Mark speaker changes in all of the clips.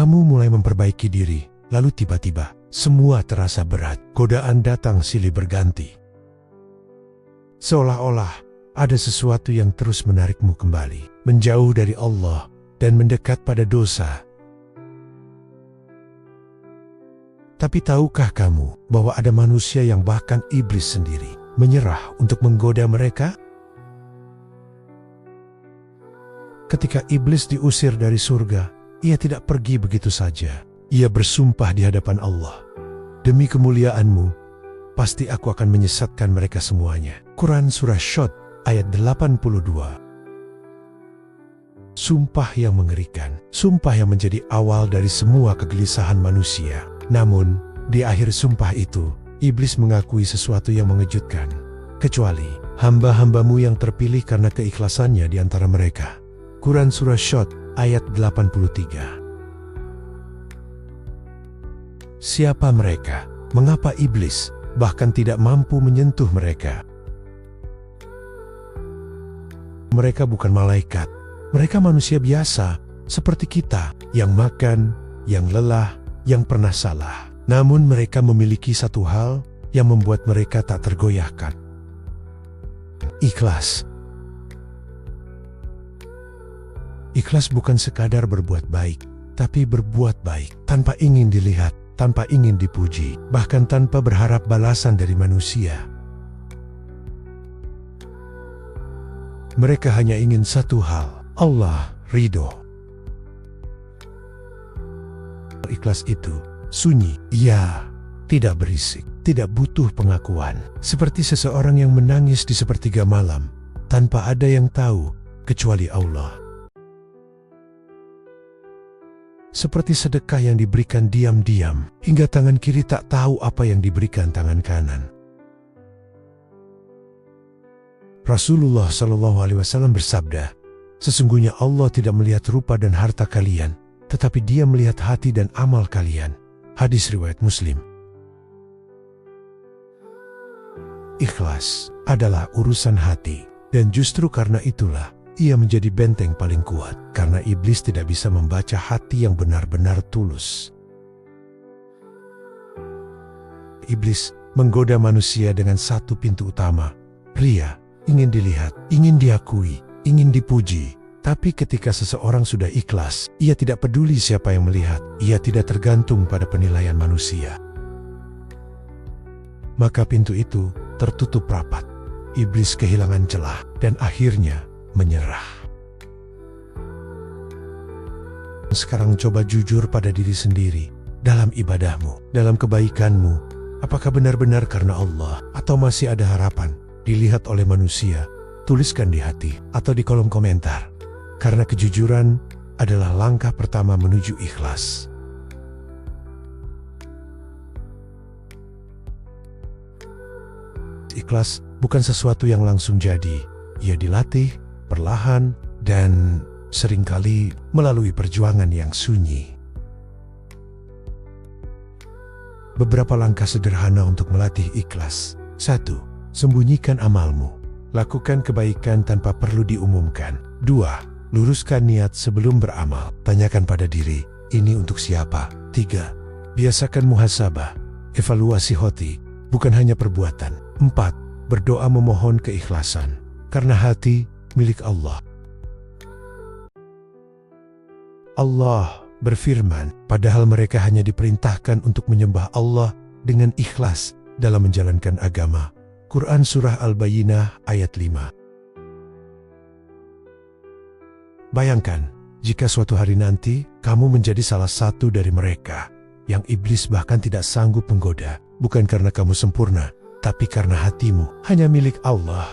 Speaker 1: Kamu mulai memperbaiki diri, lalu tiba-tiba semua terasa berat. Godaan datang silih berganti. Seolah-olah ada sesuatu yang terus menarikmu kembali, menjauh dari Allah dan mendekat pada dosa. Tapi tahukah kamu bahwa ada manusia yang bahkan iblis sendiri menyerah untuk menggoda mereka? Ketika iblis diusir dari surga, ia tidak pergi begitu saja. Ia bersumpah di hadapan Allah, "Demi kemuliaan-Mu, pasti aku akan menyesatkan mereka semuanya." Quran Surah Syad ayat 82. Sumpah yang mengerikan, sumpah yang menjadi awal dari semua kegelisahan manusia. Namun, di akhir sumpah itu, iblis mengakui sesuatu yang mengejutkan. Kecuali hamba-hambamu yang terpilih karena keikhlasannya di antara mereka. Quran Surah Syad ayat 83. Siapa mereka? Mengapa iblis bahkan tidak mampu menyentuh mereka? Mereka bukan malaikat. Mereka manusia biasa, seperti kita, yang makan, yang lelah, yang pernah salah. Namun mereka memiliki satu hal yang membuat mereka tak tergoyahkan. Ikhlas. Ikhlas bukan sekadar berbuat baik, tapi berbuat baik tanpa ingin dilihat, tanpa ingin dipuji, bahkan tanpa berharap balasan dari manusia. Mereka hanya ingin satu hal, Allah ridho. Ikhlas itu sunyi, ya, tidak berisik, tidak butuh pengakuan. Seperti seseorang yang menangis di sepertiga malam, tanpa ada yang tahu kecuali Allah. Seperti sedekah yang diberikan diam-diam, hingga tangan kiri tak tahu apa yang diberikan tangan kanan. Rasulullah SAW bersabda, "Sesungguhnya Allah tidak melihat rupa dan harta kalian, tetapi Dia melihat hati dan amal kalian." Hadis riwayat Muslim. Ikhlas adalah urusan hati, dan justru karena itulah ia menjadi benteng paling kuat, karena iblis tidak bisa membaca hati yang benar-benar tulus. Iblis menggoda manusia dengan satu pintu utama, ria, ingin dilihat, ingin diakui, ingin dipuji. Tapi ketika seseorang sudah ikhlas, ia tidak peduli siapa yang melihat, ia tidak tergantung pada penilaian manusia. Maka pintu itu tertutup rapat. Iblis kehilangan celah dan akhirnya menyerah. Sekarang coba jujur pada diri sendiri, dalam ibadahmu, dalam kebaikanmu. Apakah benar-benar karena Allah, atau masih ada harapan dilihat oleh manusia? Tuliskan di hati atau di kolom komentar. Karena kejujuran adalah langkah pertama menuju ikhlas. Ikhlas bukan sesuatu yang langsung jadi. Ia dilatih perlahan dan seringkali melalui perjuangan yang sunyi. Beberapa langkah sederhana untuk melatih ikhlas. 1. Sembunyikan amalmu. Lakukan kebaikan tanpa perlu diumumkan. 2. Luruskan niat sebelum beramal. Tanyakan pada diri, ini untuk siapa? 3. Biasakan muhasabah, evaluasi hati, bukan hanya perbuatan. 4. Berdoa memohon keikhlasan, karena hati milik Allah. Allah berfirman, padahal mereka hanya diperintahkan untuk menyembah Allah dengan ikhlas dalam menjalankan agama. Quran Surah Al-Bayyinah ayat 5. Bayangkan, jika suatu hari nanti kamu menjadi salah satu dari mereka yang iblis bahkan tidak sanggup menggoda, bukan karena kamu sempurna, tapi karena hatimu hanya milik Allah.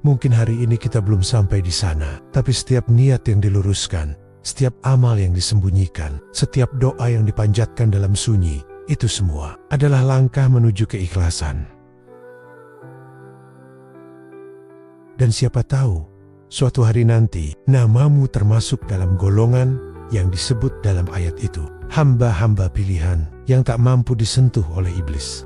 Speaker 1: Mungkin hari ini kita belum sampai di sana, tapi setiap niat yang diluruskan, setiap amal yang disembunyikan, setiap doa yang dipanjatkan dalam sunyi, itu semua adalah langkah menuju keikhlasan. Dan siapa tahu, suatu hari nanti namamu termasuk dalam golongan yang disebut dalam ayat itu, hamba-hamba pilihan yang tak mampu disentuh oleh iblis.